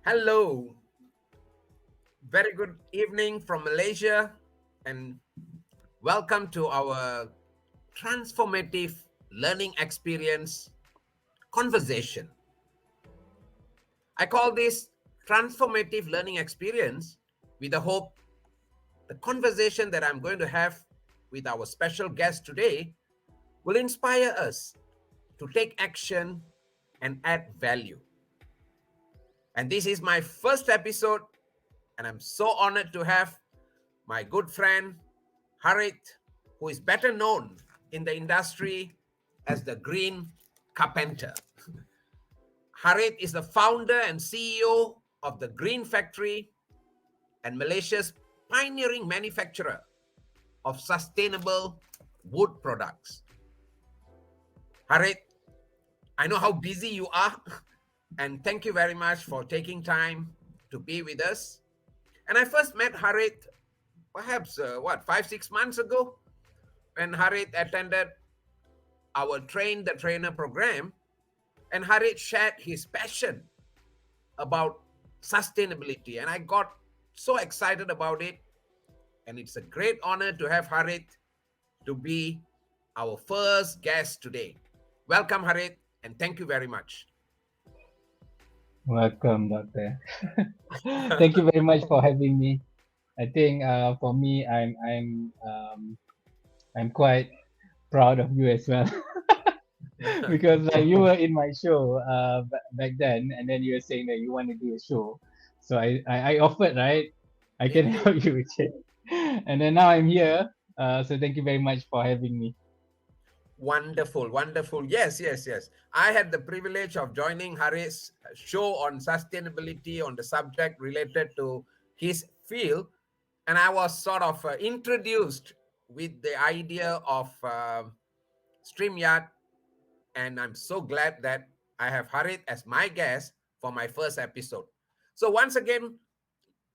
Hello, very good evening from Malaysia, and welcome to our transformative learning experience conversation. I call this transformative learning experience with the hope the conversation that I'm going to have with our special guest today will inspire us to take action and add value. And this is my first episode, and I'm so honored to have my good friend Harith, who is better known in the industry as the Green Carpenter. Harith is the founder and CEO of the Green Factory and Malaysia's pioneering manufacturer of sustainable wood products. Harith, I know how busy you are, and thank you very much for taking time to be with us. And I first met Harith perhaps, 5-6 months ago, when Harith attended our Train-The-Trainer program, and Harith shared his passion about sustainability, and I got so excited about it, and it's a great honor to have Harith to be our first guest today. Welcome, Harith, and thank you very much. Welcome, Doctor. Thank you very much for having me. I think for me, I'm quite proud of you as well because you were in my show back then, and then you were saying that you want to do a show, so I offered, right? I can Indeed. help you with it, and then now I'm here. So thank you very much for having me. Wonderful, wonderful. Yes. I had the privilege of joining Harith's show on sustainability on the subject related to his field. And I was sort of introduced with the idea of StreamYard. And I'm so glad that I have Harith as my guest for my first episode. So once again,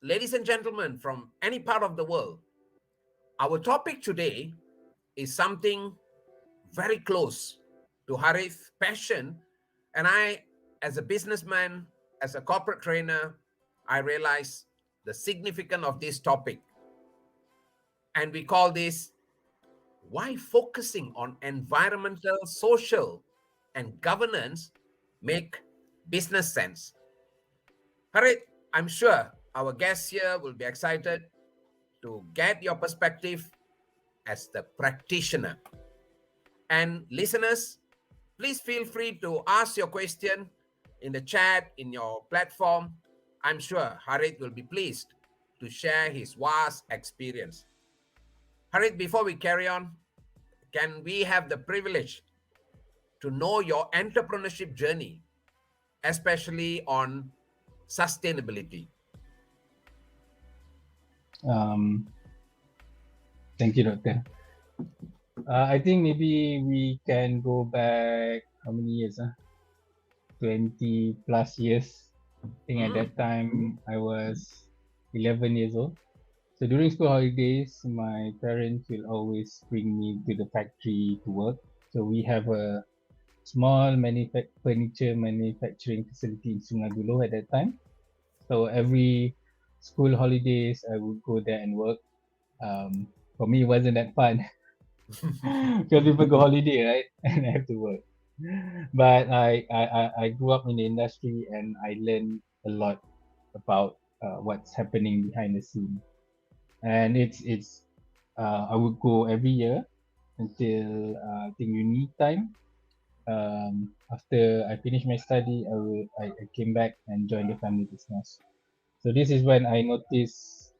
ladies and gentlemen from any part of the world, our topic today is something very close to Harith's passion. And I, as a businessman, as a corporate trainer, I realize the significance of this topic. And we call this why focusing on environmental, social, and governance make business sense. Harith, I'm sure our guests here will be excited to get your perspective as the practitioner. And listeners, please feel free to ask your question in the chat in your platform. I'm sure Harith will be pleased to share his vast experience. Harith, before we carry on, can we have the privilege to know your entrepreneurship journey, especially on sustainability? Thank you, Doctor. I think maybe we can go back how many years? 20 plus years. I think at that time I was 11 years old. So during school holidays, my parents will always bring me to the factory to work. So we have a small furniture manufacturing facility in Sungai Buloh at that time. So every school holidays, I would go there and work. For me, it wasn't that fun because people go holiday, right? And I have to work. But I grew up in the industry and I learned a lot about what's happening behind the scene. And it's I would go every year until I think uni time. After I finished my study, I came back and joined the family business. So this is when I noticed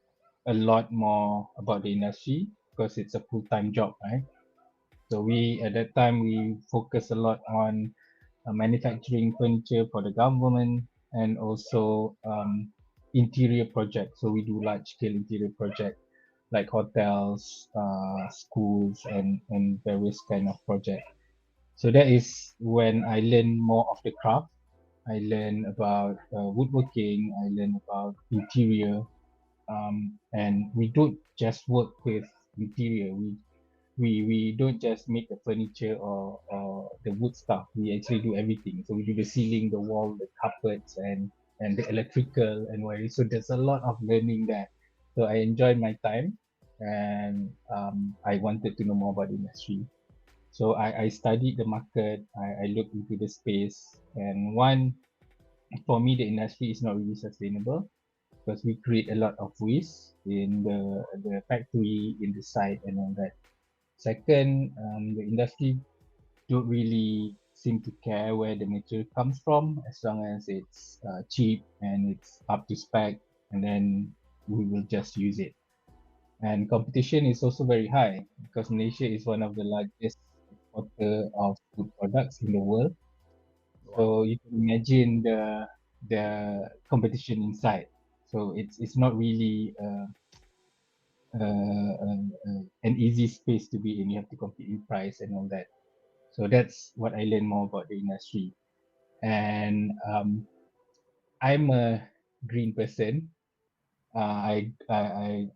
a lot more about the industry because it's a full-time job, right? So we at that time we focus a lot on manufacturing furniture for the government and also interior projects. So we do large-scale interior projects like hotels, schools, and various kind of projects. So that is when I learned more of the craft. I learned about woodworking. I learned about interior, and we don't just work with interior. We don't just make the furniture or the wood stuff. We actually do everything. So we do the ceiling, the wall, the carpets, and the electrical and wiring. So there's a lot of learning there. So I enjoyed my time, and I wanted to know more about the industry. So I studied the market. I looked into the space, and one for me the industry is not really sustainable because we create a lot of waste in the factory, in the site, and all that. Second, the industry don't really seem to care where the material comes from as long as it's cheap and it's up to spec, and then we will just use it. And competition is also very high because Malaysia is one of the largest exporter of food products in the world. Wow. So you can imagine the competition inside. So it's not really an easy space to be in. You have to compete in price and all that. So that's what I learned more about the industry. And I'm a green person. I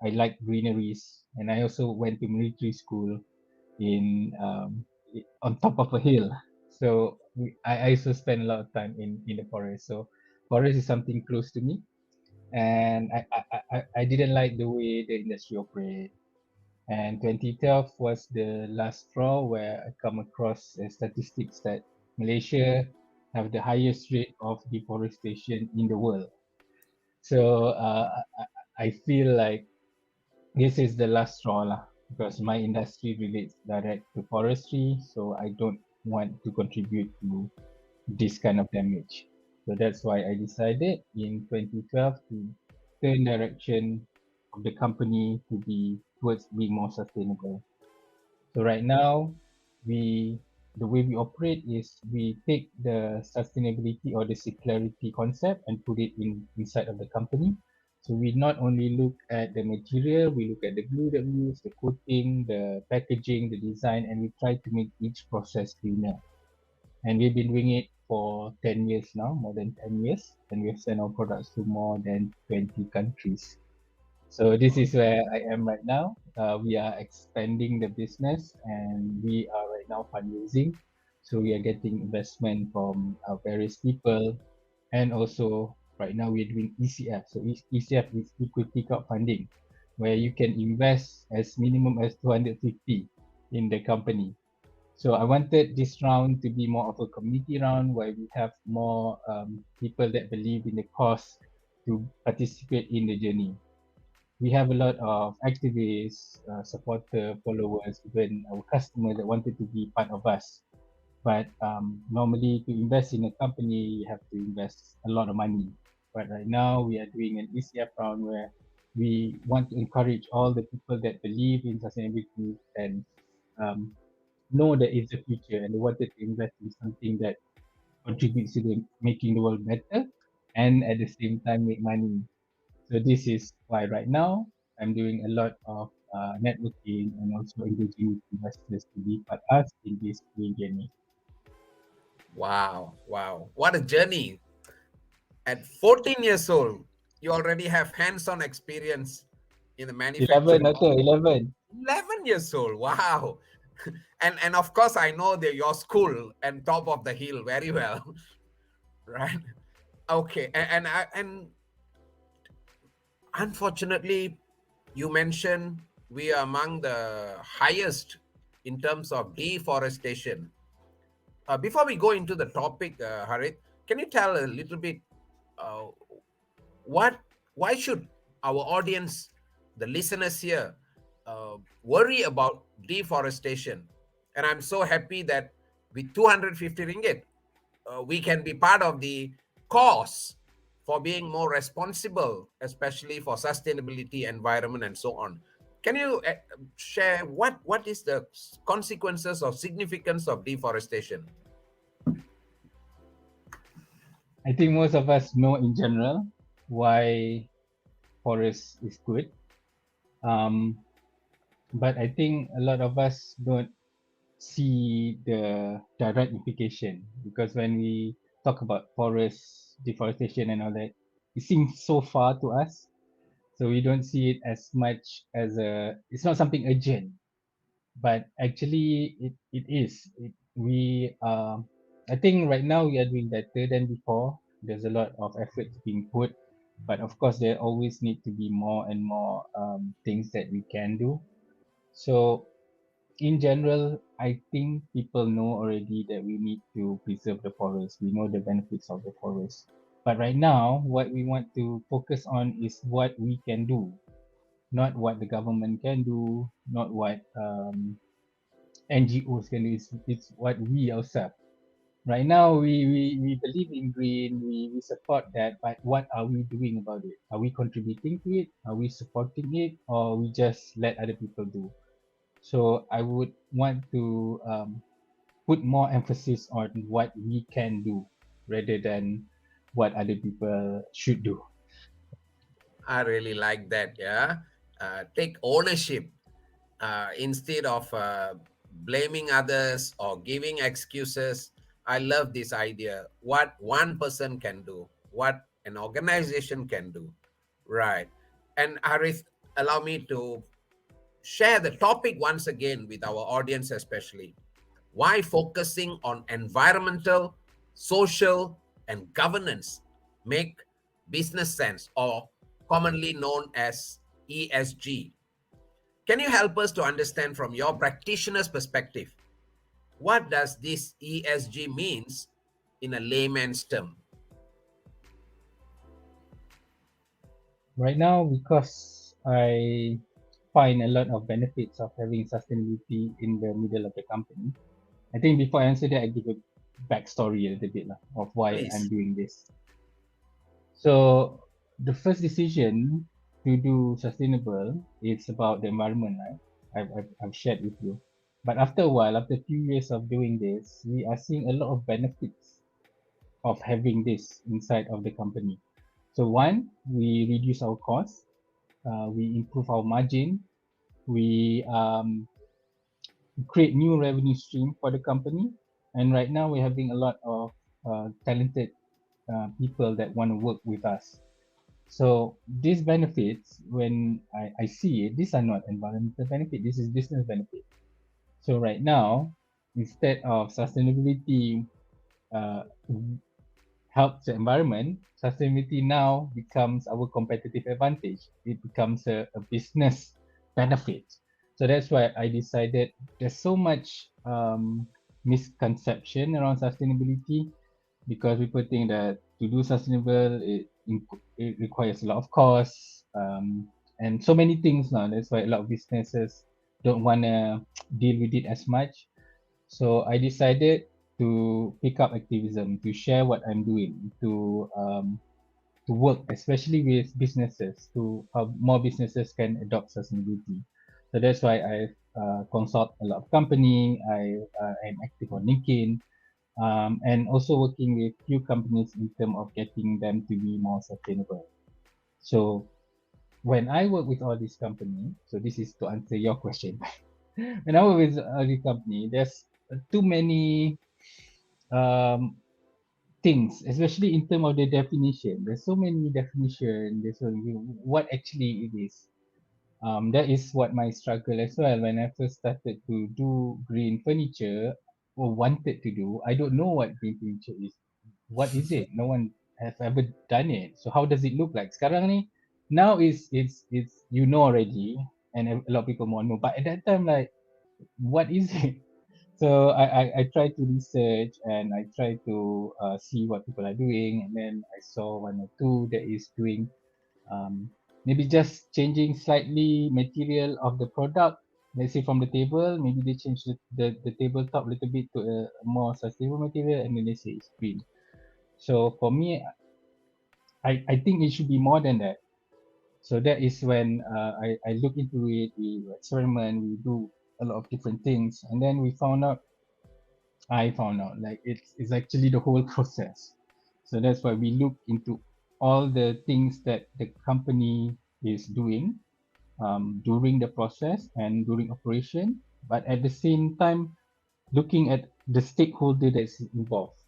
like greeneries, and I also went to military school in on top of a hill. So I also spend a lot of time in the forest. So forest is something close to me, and I didn't like the way the industry operates. And 2012 was the last straw where I come across statistics that Malaysia have the highest rate of deforestation in the world. So I feel like this is the last straw lah, because my industry relates direct to forestry, so I don't want to contribute to this kind of damage. So that's why I decided in 2012 to turn direction of the company to be towards being more sustainable. So right now, we the way we operate is we take the sustainability or the circularity concept and put it inside of the company. So we not only look at the material, we look at the glue that we use, the coating, the packaging, the design, and we try to make each process cleaner. And we've been doing it for 10 years now, more than 10 years, and we've sent our products to more than 20 countries. So this is where I am right now. We are expanding the business and we are right now fundraising. So we are getting investment from various people, and also right now we're doing ECF. So ECF is equity crowdfunding, where you can invest as minimum as 250 in the company. So I wanted this round to be more of a community round where we have more people that believe in the cause to participate in the journey. We have a lot of activists, supporter, followers, even our customers that wanted to be part of us. But normally, to invest in a company, you have to invest a lot of money. But right now, we are doing an ECF round where we want to encourage all the people that believe in sustainability and um, know that it's the future and they wanted to invest in something that contributes to making the world better and at the same time make money. So this is why right now I'm doing a lot of networking and also engaging with investors to be part us in this green journey. Wow. Wow. What a journey. At 14 years old, you already have hands on experience in the 11, manufacturing. okay, 11. 11 years old. Wow. And of course, I know that your school and top of the hill very well, right? Okay, and unfortunately, you mentioned we are among the highest in terms of deforestation. Before we go into the topic, Harith, can you tell a little bit uh, what why should our audience, the listeners here, worry about deforestation? And I'm so happy that with 250 ringgit, we can be part of the cause for being more responsible, especially for sustainability, environment, and so on. Can you share what is the consequences or significance of deforestation? I think most of us know in general why forest is good. Um, but I think a lot of us don't see the direct implication, because when we talk about forest deforestation and all that, it seems so far to us. So we don't see it as much as it's not something urgent, but actually it is. I think right now we are doing better than before. There's a lot of efforts being put, but of course there always need to be more and more things that we can do. So in general, I think people know already that we need to preserve the forest. We know the benefits of the forest. But right now, what we want to focus on is what we can do, not what the government can do, not what NGOs can do. It's what we ourselves. Right now, we believe in green, we support that, but what are we doing about it? Are we contributing to it? Are we supporting it? Or we just let other people do? So I would want to put more emphasis on what we can do rather than what other people should do. I really like that. Yeah, take ownership instead of blaming others or giving excuses. I love this idea. What one person can do, what an organization can do. Right. And Arif, allow me to share the topic once again with our audience, especially. Why focusing on environmental, social, and governance make business sense, or commonly known as ESG? Can you help us to understand from your practitioner's perspective what does this ESG means in a layman's term? Right now, because I find a lot of benefits of having sustainability in the middle of the company, I think before I answer that, I give a backstory a little bit lah, of why I'm Please. doing this. So the first decision to do sustainable is about the environment, right? I've shared with you. But after a while, after a few years of doing this, we are seeing a lot of benefits of having this inside of the company. So one, we reduce our costs, we improve our margin, we create new revenue stream for the company, and right now we're having a lot of talented people that want to work with us. So these benefits, when I see it, these are not environmental benefit, this is business benefit. So right now, instead of sustainability uh, helps the environment, sustainability now becomes our competitive advantage. It becomes a business benefit. So that's why I decided there's so much misconception around sustainability, because people think that to do sustainable, it requires a lot of costs and so many things now. That's why a lot of businesses don't want to deal with it as much. So I decided to pick up activism, to share what I'm doing, to work, especially with businesses, to how more businesses can adopt sustainability. So that's why I consult a lot of company. I am active on LinkedIn, and also working with few companies in terms of getting them to be more sustainable. So when I work with all these company, so this is to answer your question. When I work with all these company, there's too many um, things, especially in terms of the definition. There's so many definition. There's so many, what actually it is. That is what my struggle as well. When I first started to do green furniture or wanted to do, I don't know what green furniture is. What is it? No one has ever done it. So how does it look like? Sekarang ni, now it's you know already, and a lot of people more know. But at that time, like, what is it? So I try to research and I try to see what people are doing, and then I saw one or two that is doing maybe just changing slightly material of the product. Let's say from the table, maybe they change the tabletop a little bit to a more sustainable material, and then they say it's green. So for me, I think it should be more than that. So that is when I look into it, we experiment, we do a lot of different things, and then I found out like it's actually the whole process. So that's why we look into all the things that the company is doing during the process and during operation, but at the same time looking at the stakeholder that's involved.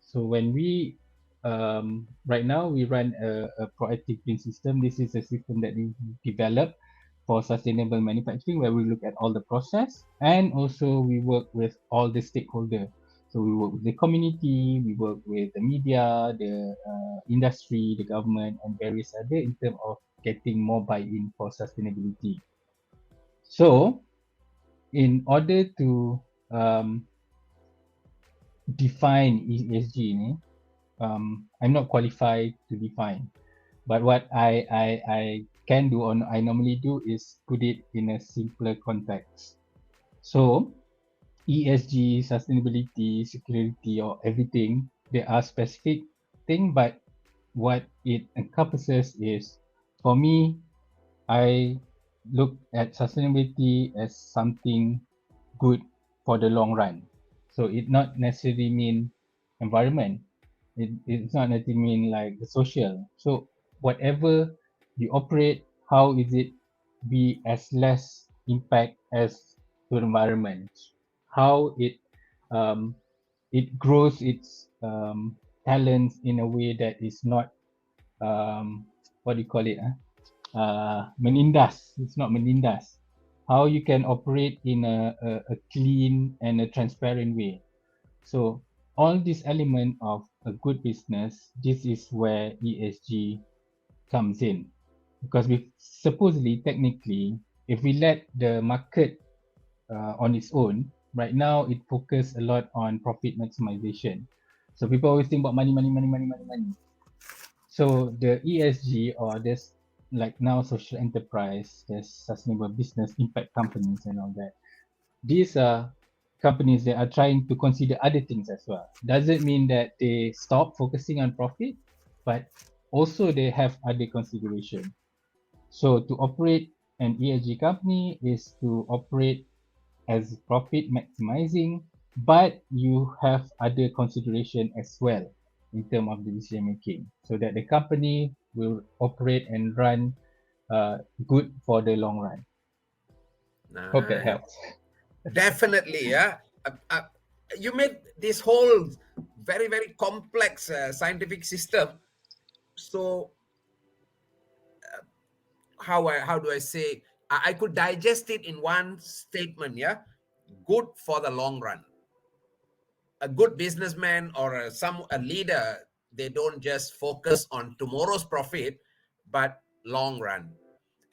So when we right now we run a proactive green system. This is a system that we developed for sustainable manufacturing, where we look at all the process and also we work with all the stakeholder. So we work with the community, we work with the media, the industry, the government, and various other in terms of getting more buy-in for sustainability. So in order to define ESG ni, I'm not qualified to define, but what I can do, or I normally do, is put it in a simpler context. So ESG, sustainability, security, or everything, they are specific thing, but what it encompasses is, for me, I look at sustainability as something good for the long run. So it not necessarily mean environment. It's not necessarily mean like the social. So whatever you operate, how is it be as less impact as to the environment? How um, it grows its talents in a way that is not what do you call it? Menindas. It's not menindas. How you can operate in a clean and a transparent way. So all this element of a good business, this is where ESG comes in. Because we supposedly, technically, if we let the market on its own, right now it focus a lot on profit maximization. So people always think about money, money, money, money, money, money. So the ESG, or there's like now social enterprise, there's sustainable business impact companies and all that. These are companies that are trying to consider other things as well. Doesn't mean that they stop focusing on profit, but also they have other consideration. So to operate an ESG company is to operate as profit maximizing, but you have other consideration as well in terms of the decision making, so that the company will operate and run good for the long run. Hope that Nice. helps. Definitely, yeah. You made this whole very, very complex scientific system. So how do I say? I could digest it in one statement. Yeah, good for the long run. A good businessman or a leader, they don't just focus on tomorrow's profit, but long run.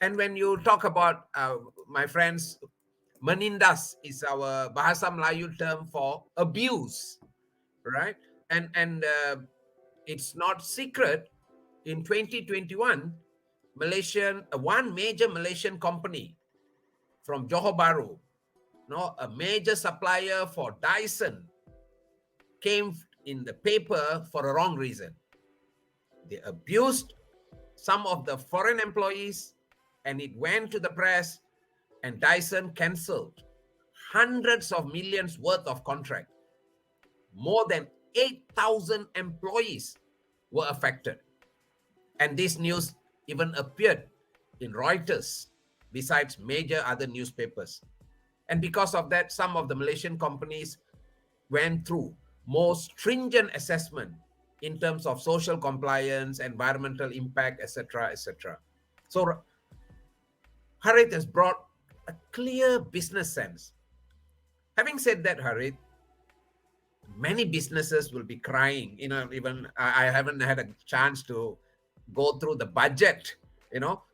And when you talk about my friends, menindas is our bahasa Melayu term for abuse, right? And it's not secret. In 2021, one major Malaysian company from Johor Bahru, a major supplier for Dyson, came in the paper for a wrong reason. They abused some of the foreign employees, and it went to the press, and Dyson cancelled hundreds of millions worth of contract. More than 8,000 employees were affected. And this news even appeared in Reuters, besides major other newspapers. And because of that, some of the Malaysian companies went through more stringent assessment in terms of social compliance, environmental impact, etc., etc. So Harith has brought a clear business sense. Having said that, Harith, many businesses will be crying. Even I haven't had a chance to go through the budget,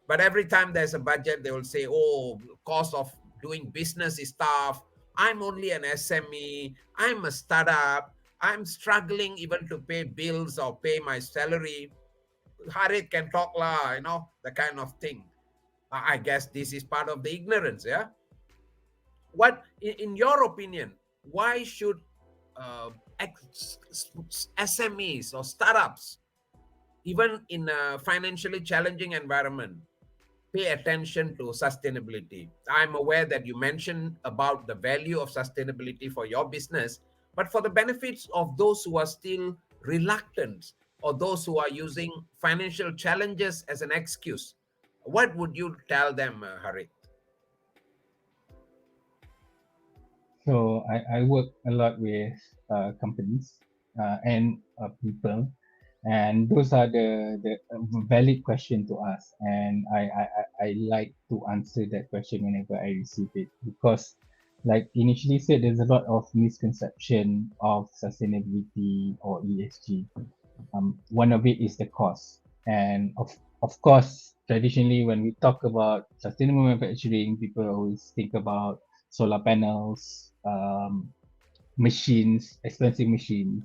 but every time there's a budget, they will say, oh, cost of doing business is tough. I'm only an SME. I'm a startup. I'm struggling even to pay bills or pay my salary. Harith can talk lah, the kind of thing. I guess this is part of the ignorance, yeah? What, in your opinion, why should uh, SMEs or startups, even in a financially challenging environment, pay attention to sustainability? I'm aware that you mentioned about the value of sustainability for your business, but for the benefits of those who are still reluctant or those who are using financial challenges as an excuse, what would you tell them, Harith? So I work a lot with companies and people, and those are the valid question to ask. And I like to answer that question whenever I receive it, because like initially said, there's a lot of misconception of sustainability or ESG. One of it is the cost, and of course, traditionally when we talk about sustainable manufacturing, people always think about solar panels, machines, expensive material,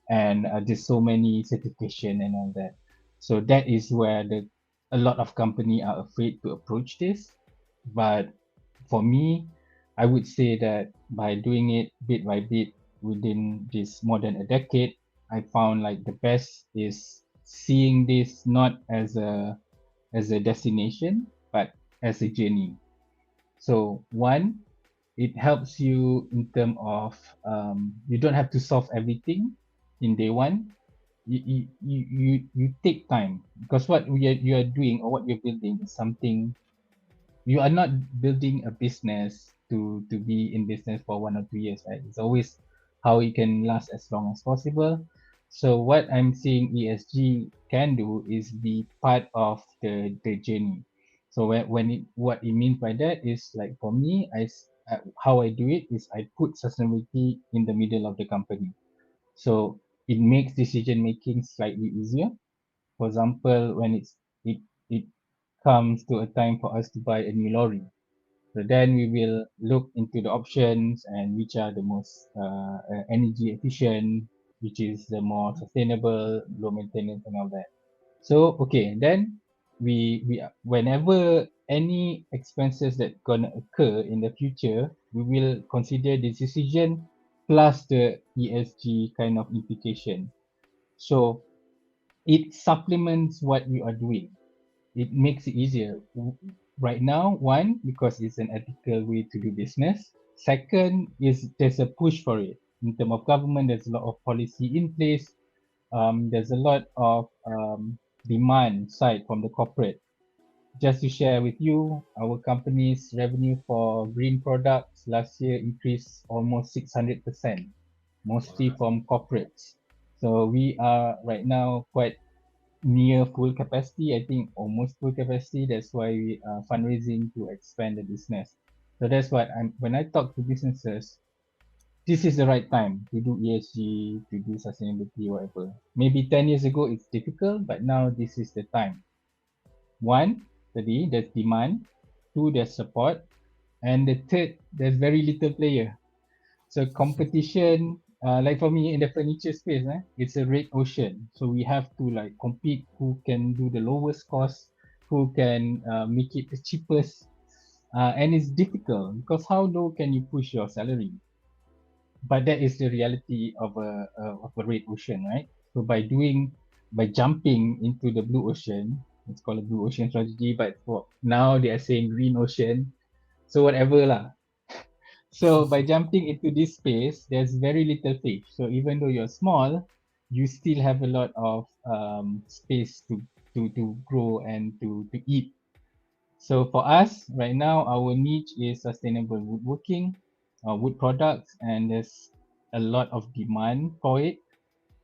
and there's so many certification and all that. So that is where a lot of company are afraid to approach this. But for me, I would say that by doing it bit by bit within this more than a decade, I found like the best is seeing this not as a destination, but as a journey. So one, it helps you in terms of you don't have to solve everything in day one. You take time, because what you are doing or what you're building is something. You are not building a business to be in business for 1 or 2 years, right? It's always how it can last as long as possible. So what I'm seeing ESG can do is be part of the journey. So what it means by that is, like for me, how I do it is I put sustainability in the middle of the company. So it makes decision making slightly easier. For example, when it comes to a time for us to buy a new lorry, so then we will look into the options and which are the most energy efficient, which is the more sustainable, low maintenance and all that. So okay, then we whenever any expenses that gonna occur in the future, we will consider the decision plus the ESG kind of implication. So it supplements what you are doing. It makes it easier. Right now, one, because it's an ethical way to do business. Second is there's a push for it. In terms of government, there's a lot of policy in place. There's a lot of demand side from the corporate. Just to share with you, our company's revenue for green products last year increased almost 600%, mostly from corporates. So we are right now quite near full capacity. I think almost full capacity. That's why we are fundraising to expand the business. So that's what when I talk to businesses, this is the right time to do ESG, to do sustainability, whatever. Maybe 10 years ago it's difficult, but now this is the time. One, there's demand. Two, there's support. And the third, there's very little player. So competition, like for me in the furniture space, it's a red ocean. So we have to like compete who can do the lowest cost, who can make it the cheapest. And it's difficult because how low can you push your salary? But that is the reality of a red ocean, right? So by jumping into the blue ocean, it's called a blue ocean strategy, but for now they are saying green ocean. So whatever lah. So by jumping into this space, there's very little fish. So even though you're small, you still have a lot of space to grow and to eat. So for us right now, our niche is sustainable woodworking, wood products, and there's a lot of demand for it.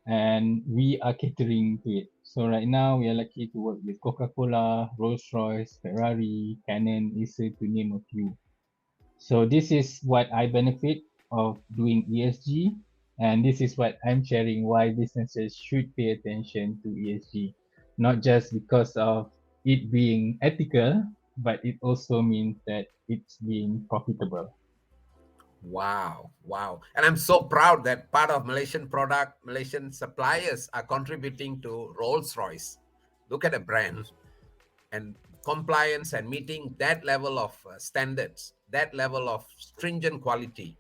and we are catering to it. So right now we are lucky to work with Coca-Cola, Rolls-Royce, Ferrari, Canon, Acer, to name a few. So this is what I benefit of doing ESG, and this is what I'm sharing why businesses should pay attention to ESG, not just because of it being ethical, but it also means that it's being profitable. Wow, wow. And I'm so proud that part of Malaysian suppliers are contributing to Rolls-Royce. Look at the brand and compliance and meeting that level of standards, that level of stringent quality.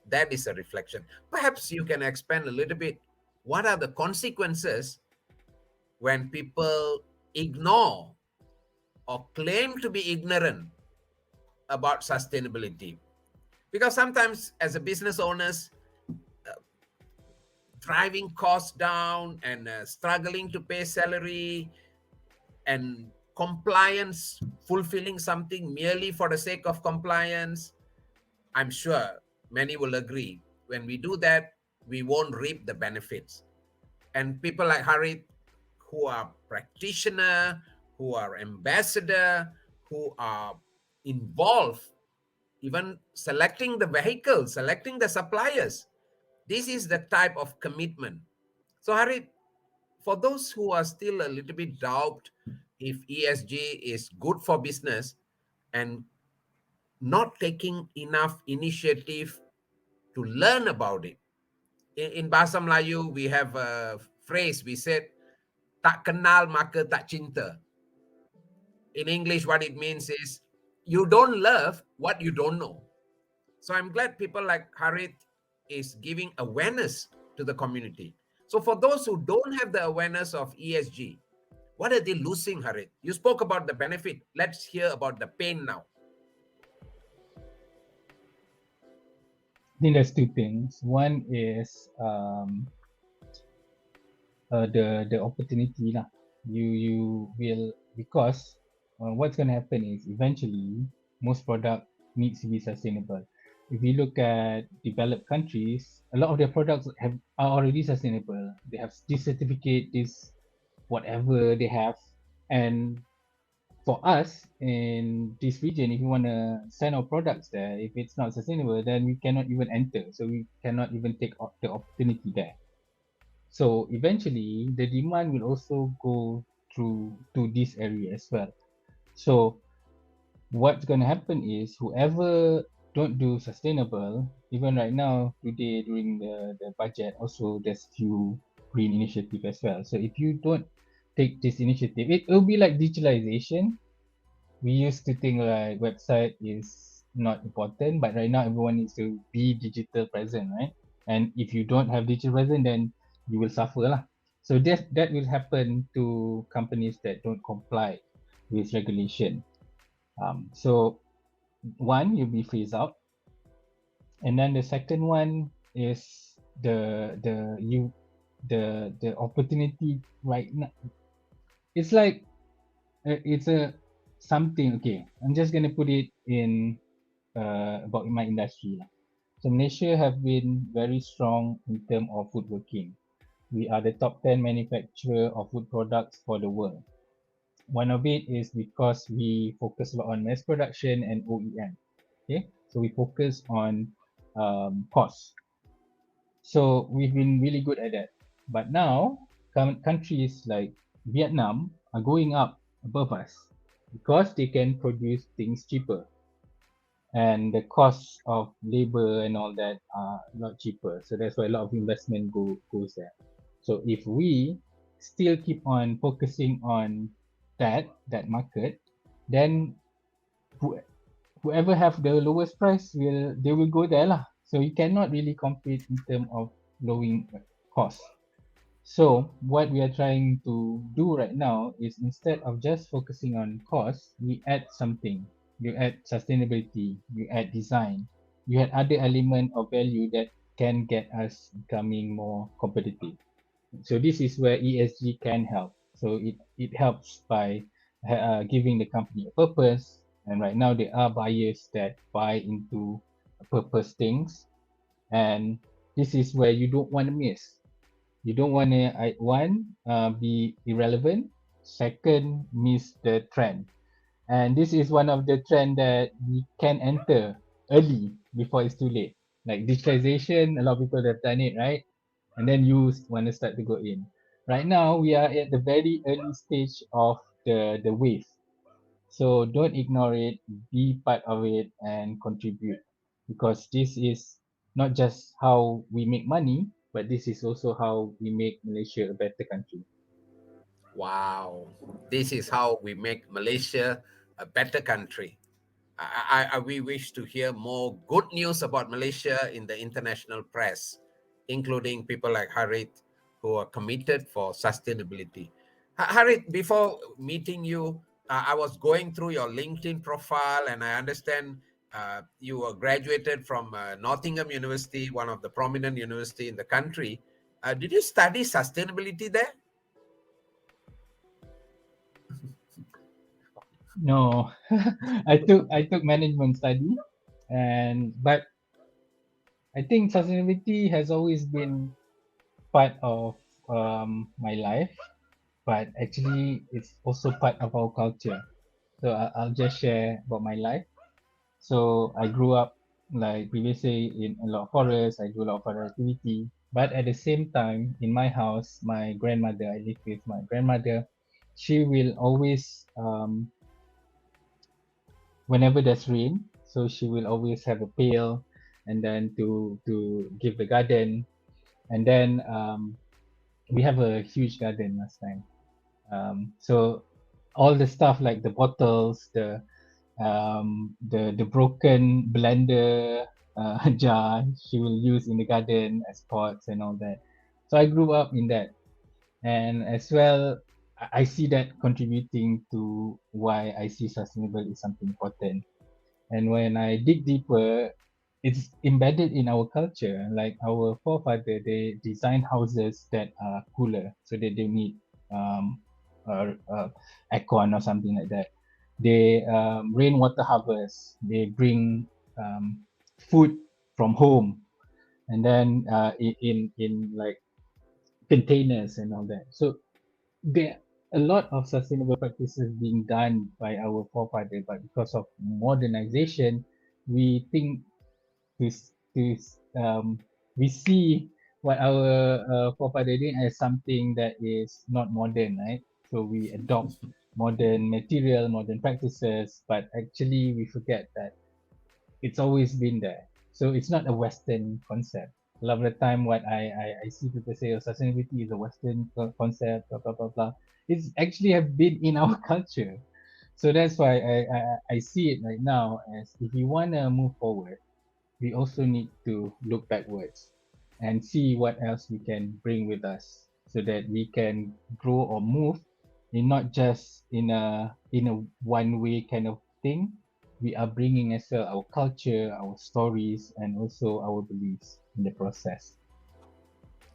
That is a reflection. Perhaps you can expand a little bit. What are the consequences when people ignore or claim to be ignorant about sustainability? Because sometimes, as a business owners, driving costs down and struggling to pay salary and compliance, fulfilling something merely for the sake of compliance, I'm sure many will agree. When we do that, we won't reap the benefits. And people like Harith, who are practitioner, who are ambassador, who are involved, even selecting the vehicle, selecting the suppliers. This is the type of commitment. So Harith, for those who are still a little bit doubt if ESG is good for business and not taking enough initiative to learn about it. In Bahasa Melayu, we have a phrase, we said, tak kenal maka tak cinta. In English, what it means is, you don't love what you don't know. So I'm glad people like Harith is giving awareness to the community. So for those who don't have the awareness of ESG, what are they losing, Harith? You spoke about the benefit. Let's hear about the pain now. I think there's two things. One is the opportunity lah. You will, because what's going to happen is eventually most product needs to be sustainable. If you look at developed countries, a lot of their products are already sustainable. They have this certificate, this whatever they have, and for us in this region, if you want to send our products there, if it's not sustainable, then we cannot even enter. So we cannot even take the opportunity there. So eventually, the demand will also go through to this area as well. So what's going to happen is whoever don't do sustainable, even right now, today during the budget, also there's few green initiative as well. So if you don't take this initiative, it will be like digitalization. We used to think like website is not important, but right now everyone needs to be digital present, right? And if you don't have digital present, then you will suffer lah. So that will happen to companies that don't comply with regulation. So one, you'll be phased out, and then the second one is the opportunity right now. It's like it's a something. Okay, I'm just gonna put it in about my industry lah. So Malaysia have been very strong in terms of woodworking. We are the top 10 manufacturer of wood products for the world. One of it is because we focus a lot on mass production and OEM. Okay, so we focus on cost. So we've been really good at that. But now countries like Vietnam are going up above us because they can produce things cheaper, and the cost of labor and all that are a lot cheaper. So that's why a lot of investment goes there. So if we still keep on focusing on that market, then whoever have the lowest price they will go there lah. So you cannot really compete in terms of lowering cost. So what we are trying to do right now is, instead of just focusing on cost, we add something. You add sustainability, you add design, you add other element of value that can get us becoming more competitive. So this is where ESG can help. So it helps by giving the company a purpose. And right now there are buyers that buy into purpose things. And this is where you don't want to miss. You don't want to, be irrelevant. Second, miss the trend. And this is one of the trend that we can enter early before it's too late. Like digitalization, a lot of people have done it, right? And then you want to start to go in. Right now, we are at the very early stage of the wave. So don't ignore it, be part of it and contribute, because this is not just how we make money, but this is also how we make Malaysia a better country. Wow, this is how we make Malaysia a better country. We wish to hear more good news about Malaysia in the international press, including people like Harith who are committed for sustainability. Harith, before meeting you, I was going through your LinkedIn profile and I understand you were graduated from Nottingham University, one of the prominent university in the country. Did you study sustainability there? No, I took management study, and but I think sustainability has always been part of my life, but actually it's also part of our culture. So I'll just share about my life. So I grew up like previously in a lot of forests. I do a lot of forest activity. But at the same time, in my house, my grandmother, I live with my grandmother. She will always, whenever there's rain, so she will always have a pail, and then to give the garden. And then we have a huge garden last time. So all the stuff like the bottles, the broken blender jar she will use in the garden as pots and all that. So I grew up in that, and as well, I see that contributing to why I see sustainable is something important. And when I dig deeper, it's embedded in our culture. Like our forefather, they design houses that are cooler, so that they need um, aircon or something like that. They rainwater harvest. They bring food from home, and then in like containers and all that. So there a lot of sustainable practices being done by our forefather, but because of modernization, we think this we see what our forefather doing as something that is not modern, right? So we adopt modern material, modern practices, but actually we forget that it's always been there. So it's not a Western concept. A lot of the time, what I see people say, oh, sustainability is a Western concept, blah, blah, blah, blah. It's actually have been in our culture. So that's why I see it right now as if we want to move forward, we also need to look backwards and see what else we can bring with us so that we can grow or move in not just in a one way kind of thing. We are bringing as well our culture, our stories, and also our beliefs in the process.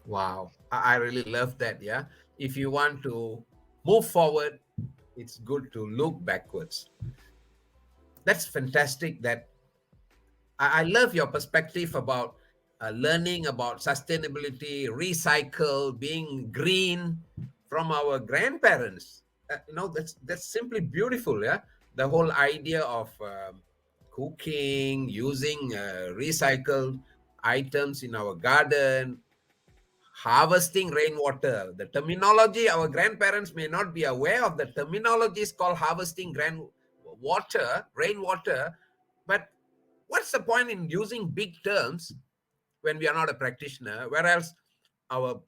Wow, I really love that. Yeah. If you want to move forward, it's good to look backwards. That's fantastic. I love your perspective about learning about sustainability, recycle, being green from our grandparents. That's simply beautiful. Yeah. The whole idea of cooking, using recycled items in our garden, harvesting rainwater. The terminology, our grandparents may not be aware of the terminology is called harvesting rainwater. But what's the point in using big terms when we are not a practitioner? Whereas our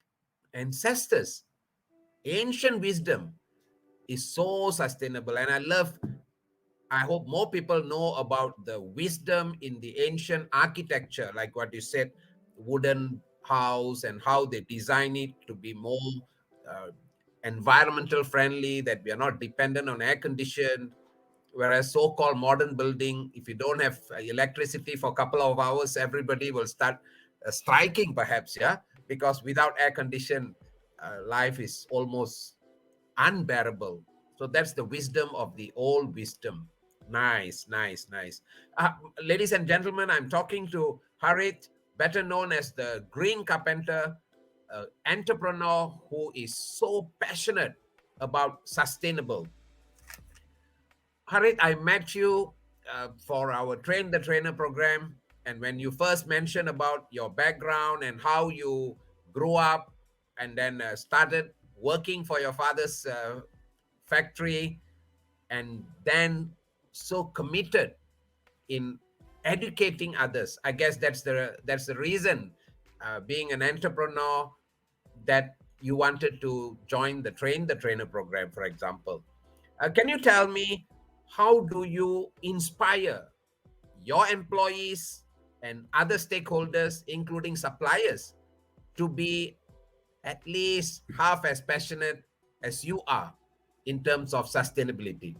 ancestors, ancient wisdom is so sustainable. And I hope more people know about the wisdom in the ancient architecture, like what you said, wooden house and how they design it to be more uh, environmental friendly, that we are not dependent on air conditioned. Whereas so-called modern building, if you don't have electricity for a couple of hours, everybody will start striking, perhaps, yeah, because without air condition, life is almost unbearable. So that's the wisdom of the old wisdom. Nice, nice, nice. Ladies and gentlemen, I'm talking to Harith, better known as the Green Carpenter. an entrepreneur who is so passionate about sustainable. Harith, I met you for our Train the Trainer program. And when you first mentioned about your background and how you grew up and then started working for your father's factory, and then so committed in educating others. I guess that's the reason, being an entrepreneur, that you wanted to join the Train the Trainer program, for example. Can you tell me, how do you inspire your employees and other stakeholders, including suppliers, to be at least half as passionate as you are in terms of sustainability?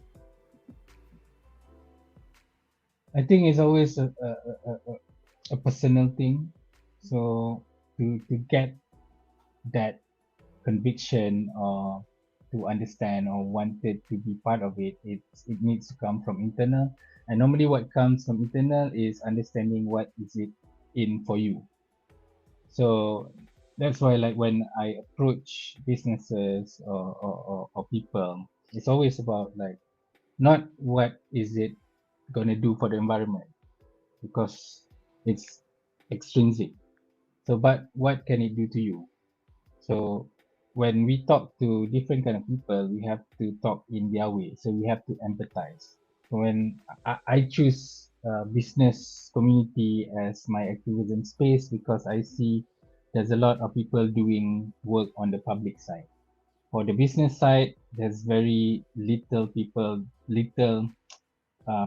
I think it's always a personal thing. So to get that conviction or to understand or wanted to be part of it, it needs to come from internal. And normally what comes from internal is understanding what is it in for you. So that's why, like, when I approach businesses or people, it's always about, like, not what is it going to do for the environment, because it's extrinsic. So but what can it do to you? So when we talk to different kind of people, we have to talk in their way. So we have to empathize. So when I choose business community as my activism space, because I see there's a lot of people doing work on the public side. For the business side, there's very little people, little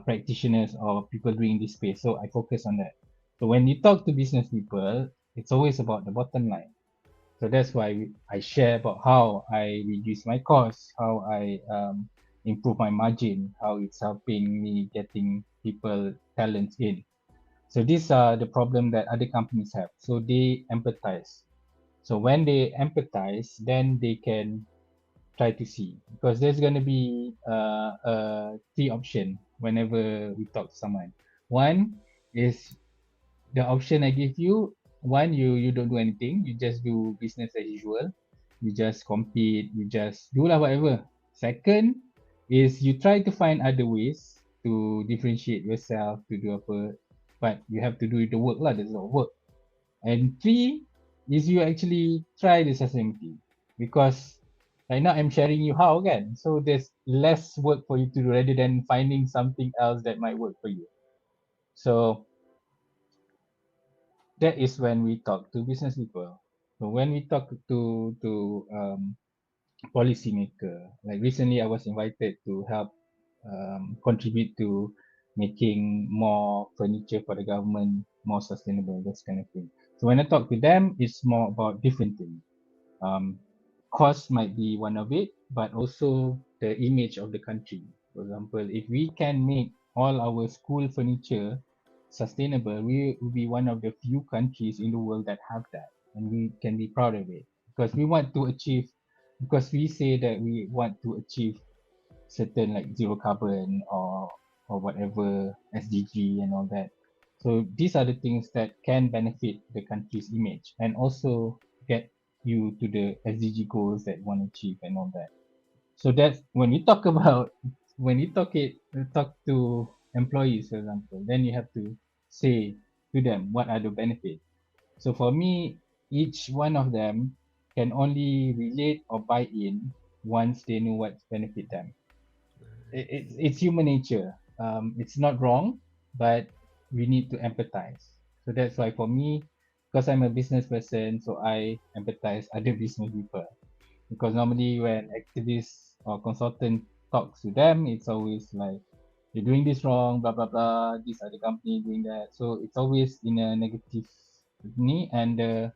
practitioners or people doing this space. So I focus on that. So when you talk to business people, it's always about the bottom line. So that's why I share about how I reduce my costs, how I improve my margin, how it's helping me getting people talents in. So these are the problem that other companies have. So they empathize. So when they empathize, then they can try to see, because there's going to be three option whenever we talk to someone. One is the option I give you. One, you don't do anything, you just do business as usual, you just compete, you just do lah whatever. Second is you try to find other ways to differentiate yourself, to do apa, but you have to do the work lah, there's a lot of work. And three is you actually try the sustainability, because right now I'm sharing you how, kan, so there's less work for you to do rather than finding something else that might work for you. So that is when we talk to business people. So when we talk to policymaker, like recently I was invited to help contribute to making more furniture for the government more sustainable, this kind of thing. So when I talk to them, it's more about different things. Um, Cost might be one of it, but also the image of the country. For example, if we can make all our school furniture sustainable, we will be one of the few countries in the world that have that, and we can be proud of it, because we want to achieve, because we say that we want to achieve certain, like, zero carbon or whatever SDG and all that. So these are the things that can benefit the country's image and also get you to the SDG goals that you want to achieve and all that. So that's when you talk about, when you talk to employees, for example, then you have to say to them what are the benefits. So for me, each one of them can only relate or buy in once they know what benefit them. It's human nature. It's not wrong, but we need to empathize. So that's why for me, because I'm a business person, so I empathize other business people. Because normally when activists or consultant talks to them, it's always like, you're doing this wrong, blah blah blah. These are the company doing that. So it's always in a negative knee, and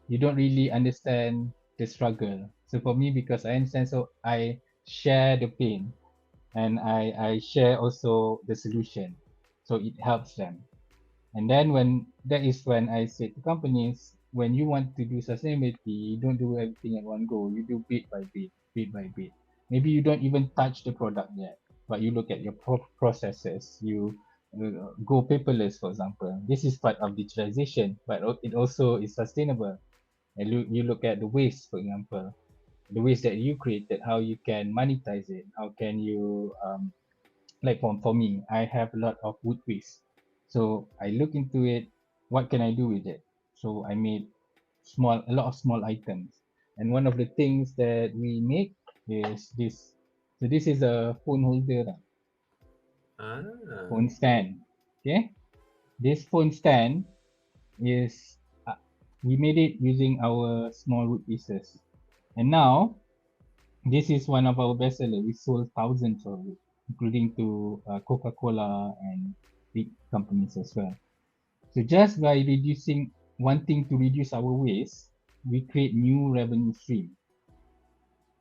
you don't really understand the struggle. So for me, because I understand, so I share the pain, and I share also the solution, so it helps them. And then when that is when I say to companies, when you want to do sustainability, you don't do everything at one go. You do bit by bit, bit by bit. Maybe you don't even touch the product yet, but you look at your processes. You go paperless, for example. This is part of digitalization, but it also is sustainable. And you look at the waste, for example, the waste that you created, how you can monetize it, how can you like for me, I have a lot of wood waste. So I look into it, what can I do with it? So I made a lot of small items. And one of the things that we make is this. So this is a phone holder, lah, Ah. phone stand. Okay. This phone stand is, we made it using our small wood pieces. And now this is one of our best sellers. We sold thousands of it, including to Coca-Cola and big companies as well. So just by wanting to reduce our waste, we create new revenue stream.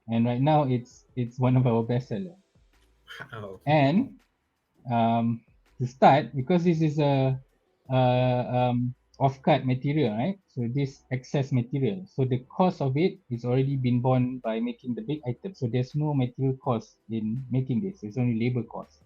And right now it's one of our best sellers. Wow. And to start, because this is a off-cut material, right? So this excess material. So the cost of it is already been borne by making the big item. So there's no material cost in making this. It's only labor cost.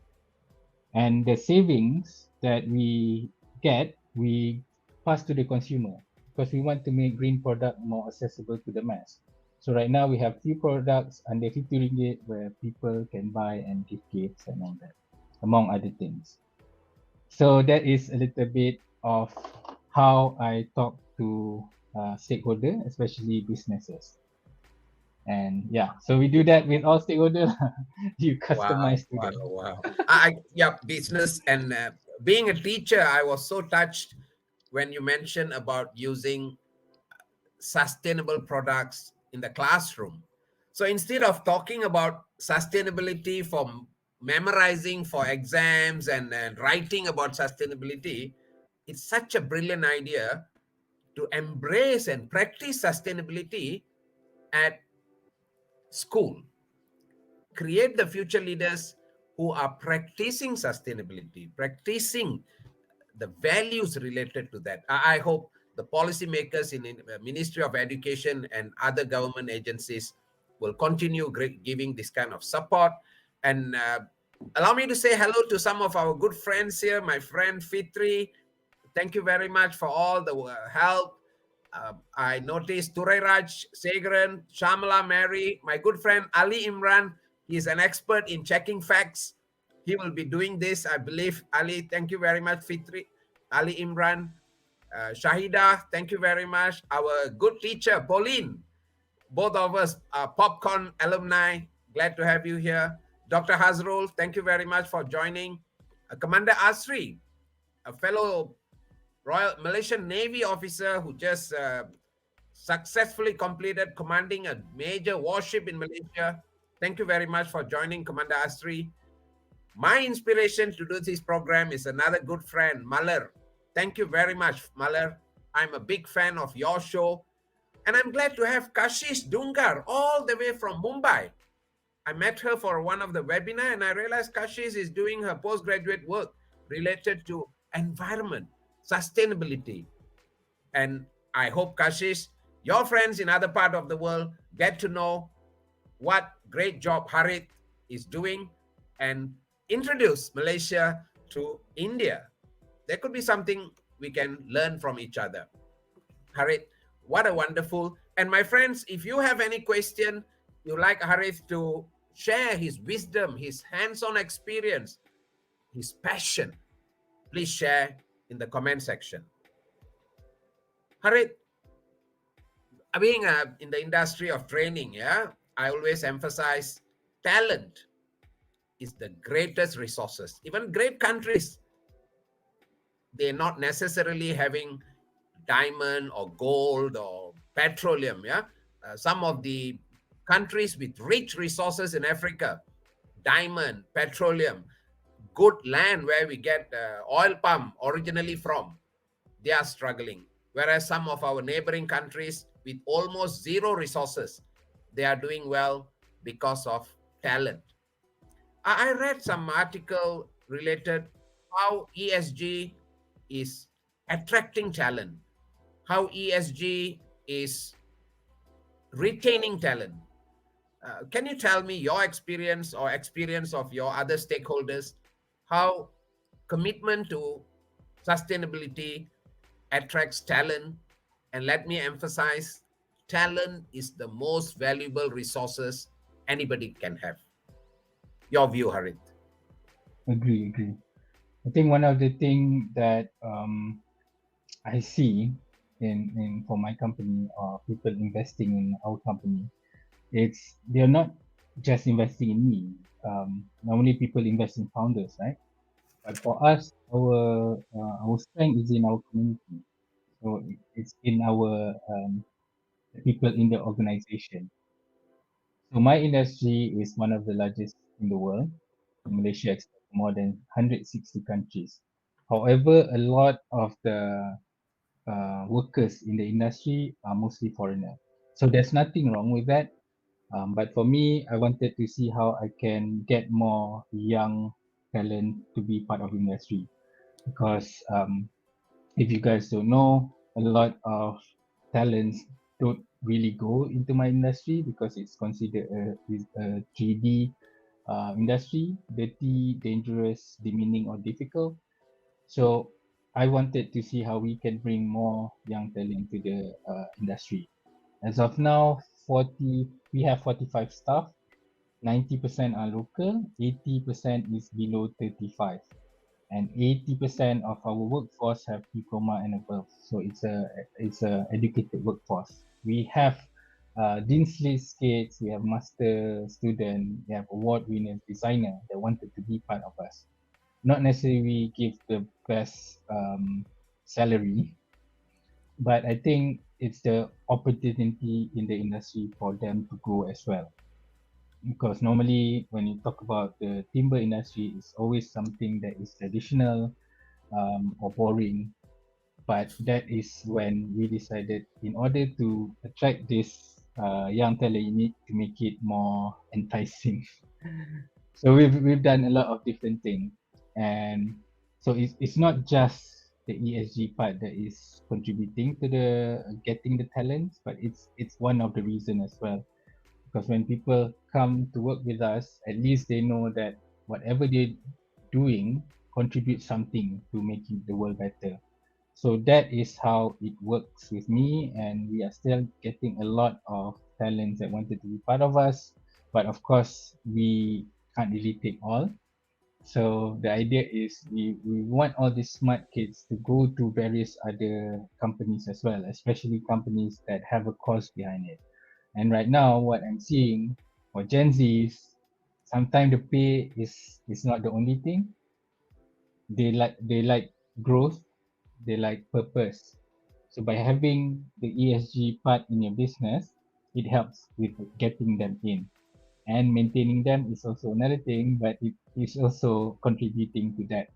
And the savings that we get, we pass to the consumer because we want to make green product more accessible to the mass. So right now we have few products under 50 ringgit where people can buy and give gifts and all that, among other things. So that is a little bit of how I talk to stakeholder, especially businesses. And yeah, so we do that with all stakeholders. You Wow, customize to wow, them. wow. Yeah, business and being a teacher, I was so touched when you mentioned about using sustainable products in the classroom. So instead of talking about sustainability for memorizing for exams and writing about sustainability, it's such a brilliant idea to embrace and practice sustainability at school. Create the future leaders who are practicing sustainability, practicing the values related to that. I hope the policymakers in Ministry of Education and other government agencies will continue giving this kind of support. And allow me to say hello to some of our good friends here. My friend Fitri, thank you very much for all the help. I noticed Turairaj, Segran, Shamala Mary, my good friend Ali Imran. He's an expert in checking facts. He will be doing this, I believe. Ali, thank you very much, Fitri. Ali Imran, Shahida, thank you very much. Our good teacher, Pauline, both of us are Popcorn alumni. Glad to have you here. Dr. Hazrul, thank you very much for joining. Commander Asri, a fellow Royal Malaysian Navy officer who just successfully completed commanding a major warship in Malaysia. Thank you very much for joining, Commander Asri. My inspiration to do this program is another good friend, Malar. Thank you very much, Malar. I'm a big fan of your show. And I'm glad to have Kashish Dungar all the way from Mumbai. I met her for one of the webinar and I realized Kashish is doing her postgraduate work related to environment, sustainability. And I hope, Kashish, your friends in other part of the world get to know what great job Harith is doing and introduce Malaysia to India. There could be something we can learn from each other. Harith, what a wonderful. And my friends, if you have any question, you like Harith to share his wisdom, his hands-on experience, his passion, please share in the comment section. Harith, being in the industry of training, yeah, I always emphasize talent is the greatest resources. Even great countries, they're not necessarily having diamond or gold or petroleum. Yeah, some of the countries with rich resources in Africa, diamond, petroleum, good land where we get oil palm originally from, they are struggling. Whereas some of our neighboring countries with almost zero resources, they are doing well because of talent. I read some article related how ESG is attracting talent, how ESG is retaining talent. Can you tell me your experience or experience of your other stakeholders, how commitment to sustainability attracts talent? And let me emphasize talent is the most valuable resources anybody can have. Your view, Harith. Agree. I think one of the thing that I see in for my company or people investing in our company, it's they're not just investing in me. Normally people invest in founders, right? But for us, our strength is in our community. So it's in our people in the organization. So my industry is one of the largest in the world. Malaysia exports more than 160 countries. However, a lot of the workers in the industry are mostly foreigner. So there's nothing wrong with that. But for me, I wanted to see how I can get more young talent to be part of the industry because if you guys don't know, a lot of talents don't really go into my industry because it's considered a 3D industry, dirty, dangerous, demeaning, or difficult. So I wanted to see how we can bring more young talent to the industry. As of now, 40 we have 45 staff. 90% are local, 80% is below 35, and 80% of our workforce have diploma and above. So it's a educated workforce. We have Dean's List kids, we have master student, we have award winners, designer that wanted to be part of us. Not necessarily we give the best salary, but I think it's the opportunity in the industry for them to grow as well. Because normally when you talk about the timber industry, it's always something that is traditional or boring. But that is when we decided in order to attract this young talent, you need to make it more enticing. So we've done a lot of different things, and so it's not just the ESG part that is contributing to the getting the talents, but it's one of the reason as well. Because when people come to work with us, at least they know that whatever they're doing contributes something to making the world better. So that is how it works with me, and we are still getting a lot of talents that wanted to be part of us. But of course, we can't really take all. So the idea is we want all these smart kids to go to various other companies as well, especially companies that have a cause behind it. And right now, what I'm seeing for Gen Zs, sometimes the pay is not the only thing. They like growth, they like purpose. So by having the ESG part in your business, it helps with getting them in. And maintaining them is also another thing, but it is also contributing to that.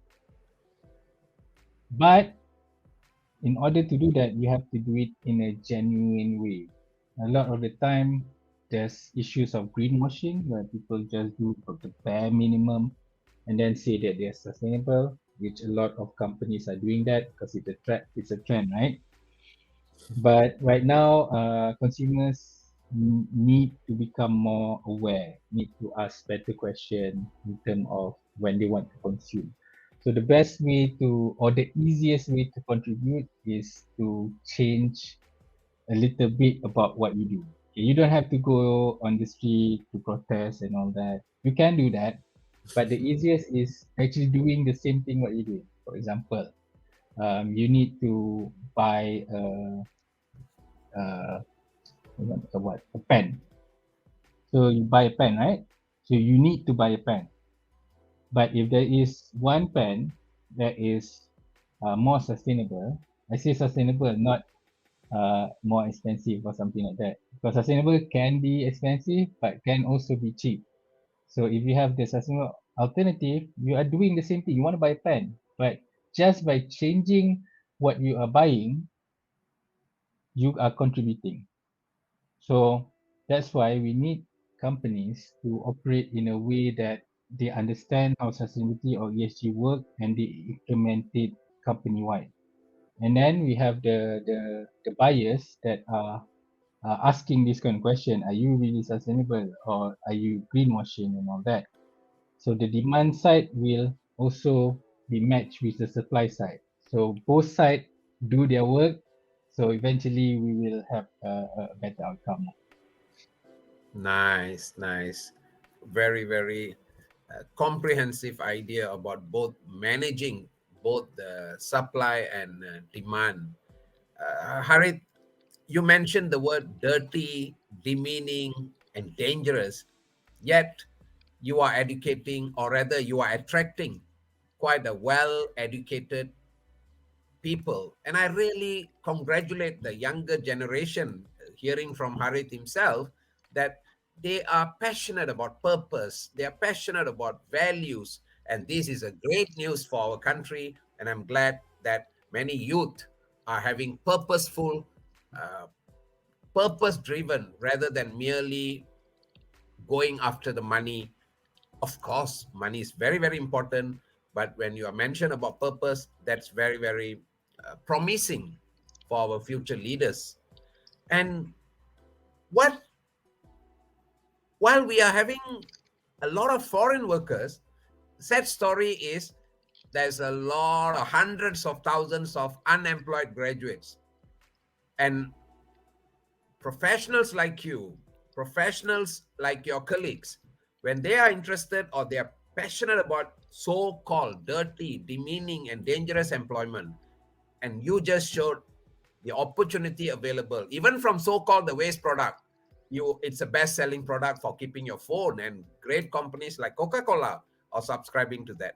But in order to do that, you have to do it in a genuine way. A lot of the time, there's issues of greenwashing where people just do the bare minimum and then say that they're sustainable, which a lot of companies are doing that because it's a trend, right? But right now, consumers need to become more aware, need to ask better question in terms of when they want to consume. So the best way to, or the easiest way to contribute is to change a little bit about what you do. Okay, you don't have to go on the street to protest and all that. You can do that, but the easiest is actually doing the same thing what you do. For example, you need to buy uh, a pen. So you buy a pen, right? So you need to buy a pen. But if there is one pen that is more sustainable, I say sustainable, not more expensive or something like that. Because sustainable can be expensive, but can also be cheap. So if you have the sustainable alternative, you are doing the same thing. You want to buy a pen, but just by changing what you are buying, you are contributing. So that's why we need companies to operate in a way that they understand how sustainability or ESG work and they implement it company wide. And then we have the buyers that are asking this kind of question: Are you really sustainable, or are you greenwashing and all that? So the demand side will also be matched with the supply side. So both sides do their work So eventually we will have a better outcome. Nice, nice. Very, very comprehensive idea about both managing both the supply and demand. Harith, you mentioned the word dirty, demeaning, and dangerous, yet you are educating, or rather, you are attracting quite a well educated people. And I really congratulate the younger generation, hearing from Harith himself, that they are passionate about purpose, they are passionate about values. And this is a great news for our country. And I'm glad that many youth are having purposeful, uh, purpose driven rather than merely going after the money. Of course, money is very, very important. But when you are mentioned about purpose, that's very, very promising for our future leaders. And what while we are having a lot of foreign workers, sad story is there's a lot of hundreds of thousands of unemployed graduates. And professionals like you, professionals like your colleagues, when they are interested or they are passionate about so called dirty, demeaning, and dangerous employment, and you just showed the opportunity available, even from so called the waste product, it's a best selling product for keeping your phone, and great companies like Coca-Cola are subscribing to that.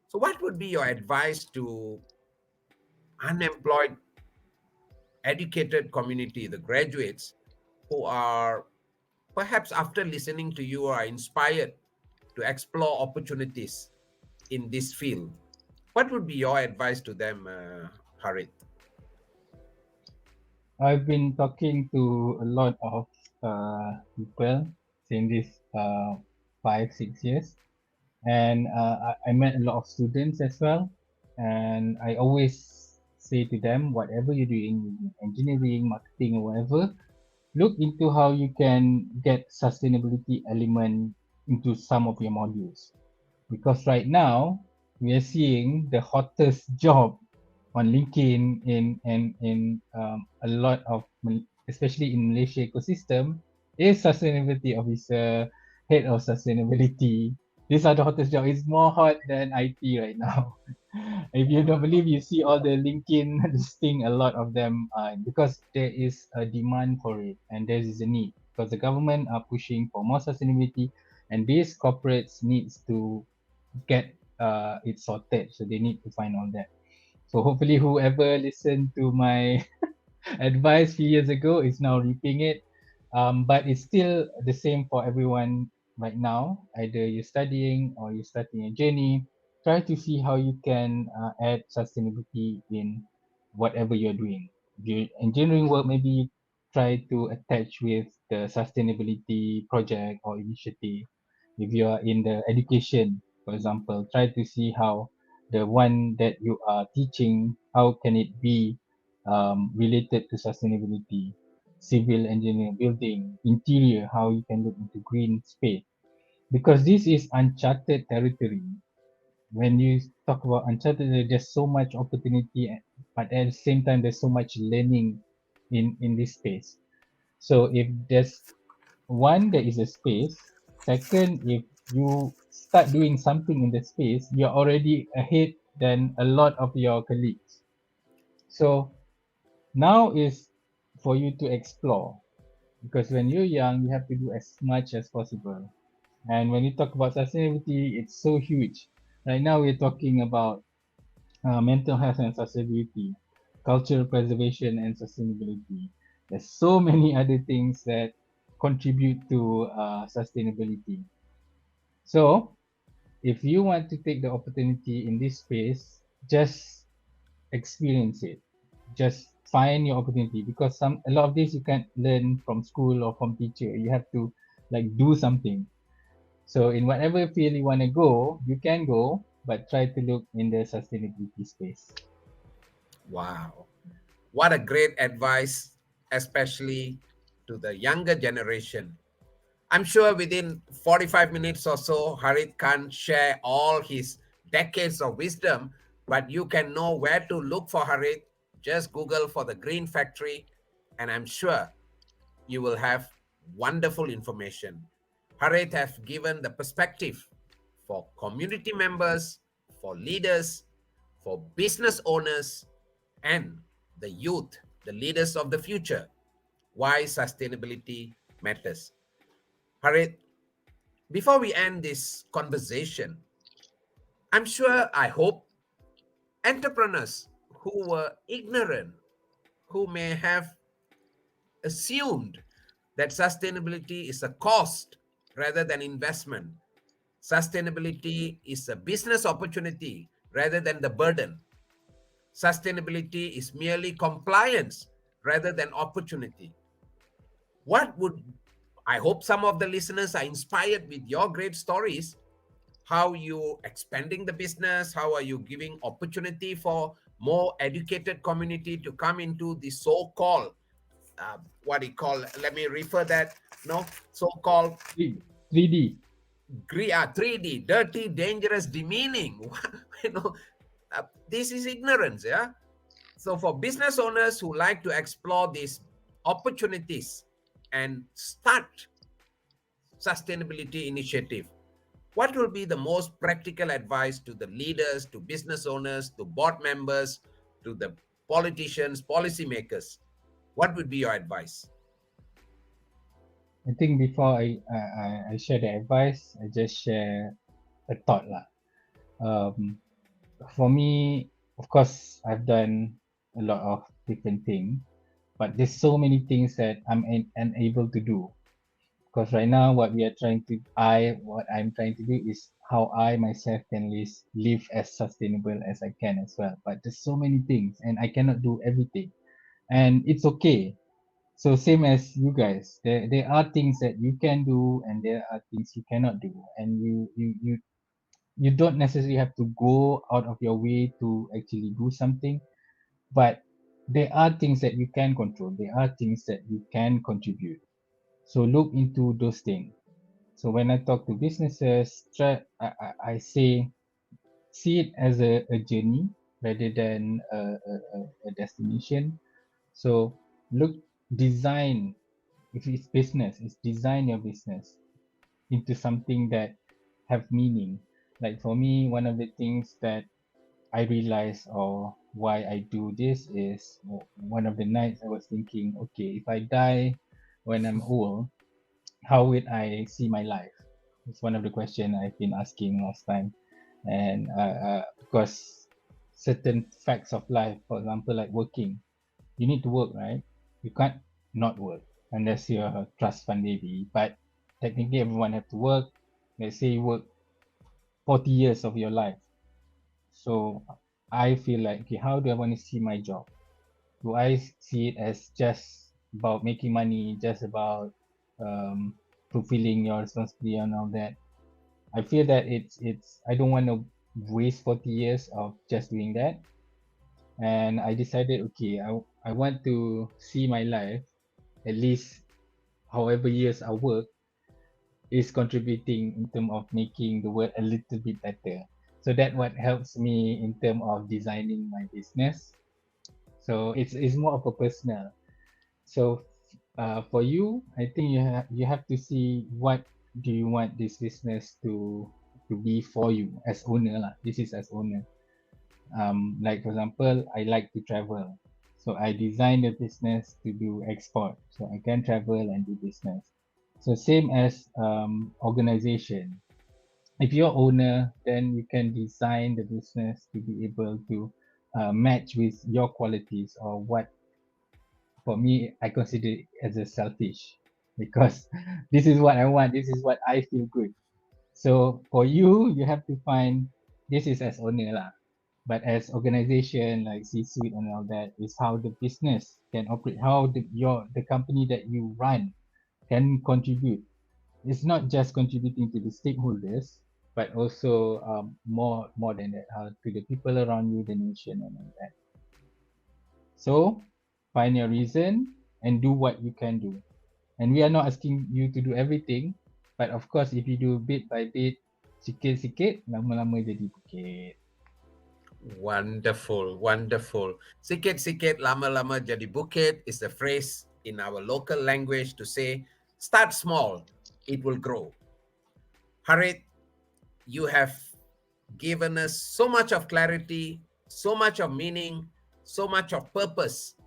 So, what would be your advice to unemployed, educated community, the graduates who are perhaps after listening to you are inspired to explore opportunities in this field? What would be your advice to them, Harith? I've been talking to a lot of people in this 5 6 years, and I met a lot of students as well. And I always say to them, whatever you're doing, engineering, marketing, or whatever, look into how you can get sustainability element into some of your modules, because right now we are seeing the hottest job on LinkedIn in a lot of especially in Malaysia ecosystem is sustainability officer, head of sustainability. These are the hottest job. It's more hot than IT right now. If you don't believe, you see all the LinkedIn listing, a lot of them because there is a demand for it and there is a need because the government are pushing for more sustainability, and these corporates needs to get it sorted, so they need to find all that. So hopefully whoever listened to my advice few years ago is now reaping it. But it's still the same for everyone right now. Either you're studying or you're starting a journey, try to see how you can add sustainability in whatever you're doing. If you're engineering work, maybe try to attach with the sustainability project or initiative. If you are in the education, for example, try to see how the one that you are teaching, how can it be related to sustainability, civil engineering, building, interior, how you can look into green space. Because this is uncharted territory. When you talk about uncharted, there's so much opportunity, but at the same time, there's so much learning in this space. So if there's one, there is a space. Second, if you start doing something in the space, you're already ahead than a lot of your colleagues. So now is for you to explore, because when you're young, you have to do as much as possible. And when you talk about sustainability, it's so huge. Right now, we're talking about mental health and sustainability, cultural preservation and sustainability. There's so many other things that contribute to sustainability. So, if you want to take the opportunity in this space, just experience it. Just find your opportunity, because some a lot of this you can't learn from school or from teacher. You have to like do something. So in whatever field you want to go, you can go, but try to look in the sustainability space. Wow. What a great advice, especially to the younger generation. I'm sure within 45 minutes or so, Harith can't share all his decades of wisdom, but you can know where to look for Harith. Just Google for the Green Factory, and I'm sure you will have wonderful information. Harith have given the perspective for community members, for leaders, for business owners, and the youth, the leaders of the future, why sustainability matters. Harith, before we end this conversation, I'm sure, I hope, entrepreneurs who were ignorant, who may have assumed that sustainability is a cost rather than investment. Sustainability is a business opportunity rather than the burden. Sustainability is merely compliance rather than opportunity. What would I hope some of the listeners are inspired with your great stories, how you expanding the business, how are you giving opportunity for more educated community to come into the so-called what do you call, let me refer that, no, so-called 3D. 3D, dirty, dangerous, demeaning. you know this is ignorance, yeah. So for business owners who like to explore these opportunities and start sustainability initiative, what will be the most practical advice to the leaders, to business owners, to board members, to the politicians, policymakers? What would be your advice? I think before I share the advice, I just share a thought lah. For me, of course, I've done a lot of different things, but there's so many things that I'm unable to do. Because right now, what I'm trying to do is how I myself can live as sustainable as I can as well. But there's so many things, and I cannot do everything, and it's okay. So same as you guys, there are things that you can do, and there are things you cannot do, and you don't necessarily have to go out of your way to actually do something, but there are things that you can control. There are things that you can contribute. So look into those things. So when I talk to businesses, I say see it as a journey rather than a destination. So look, design, if it's business, it's design your business into something that have meaning. Like for me, one of the things that I realized or why I do this is one of the nights I was thinking, okay, if I die when I'm old, how would I see my life? It's one of the questions I've been asking last time. And because certain facts of life, for example, like working, you need to work, right? You can't not work unless you're a trust fund baby. But technically, everyone have to work. Let's say you work 40 years of your life. So I feel like, okay, how do I want to see my job? Do I see it as just about making money, just about fulfilling your responsibility and all that? I feel that it's I don't want to waste 40 years of just doing that. And I decided, okay, I want to see my life, at least however years I work, is contributing in terms of making the world a little bit better. So that what helps me in terms of designing my business. So it's more of a personal. So for you, I think you have to see what do you want this business to be for you as owner lah. This is as owner. Like for example, I like to travel, so I design the business to do export, so I can travel and do business. So same as organization. If you're owner, then you can design the business to be able to match with your qualities or what for me, I consider it as a selfish because this is what I want. This is what I feel good. So for you, you have to find this is as owner lah. But as organization like C-suite and all that is how the business can operate, how the company that you run can contribute. It's not just contributing to the stakeholders, but also more than that, to the people around you, the nation and all that. So find your reason and do what you can do. And we are not asking you to do everything, but of course, if you do bit by bit, sikit-sikit, lama-lama jadi bukit. Wonderful, wonderful. Sikit-sikit, lama-lama jadi bukit is the phrase in our local language to say, start small, it will grow. Harith, you have given us so much of clarity, so much of meaning, so much of purpose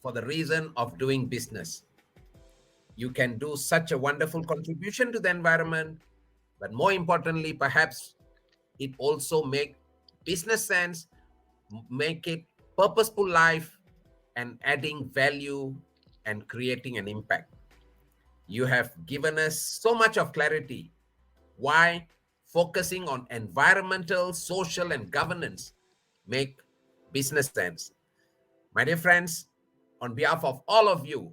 for the reason of doing business. You can do such a wonderful contribution to the environment, but more importantly, perhaps it also make business sense, make it purposeful life, and adding value and creating an impact. You have given us so much of clarity why focusing on environmental, social, and governance make business sense. My dear friends, on behalf of all of you,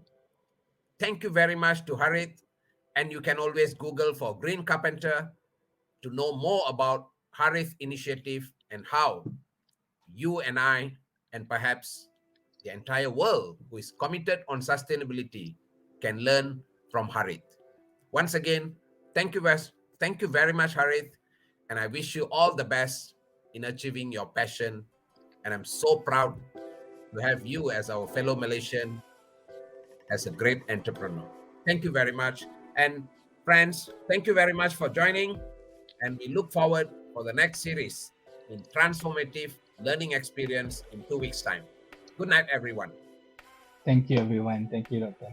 thank you very much to Harith. And you can always Google for Green Carpenter to know more about Harith initiative and how you and I, and perhaps the entire world who is committed on sustainability, can learn from Harith. Once again, thank you, thank you very much, Harith, and I wish you all the best in achieving your passion. And I'm so proud to have you as our fellow Malaysian, as a great entrepreneur. Thank you very much. And friends, thank you very much for joining. And we look forward for the next series in transformative learning experience in 2 weeks' time. Good night, everyone. Thank you, everyone. Thank you, Doctor.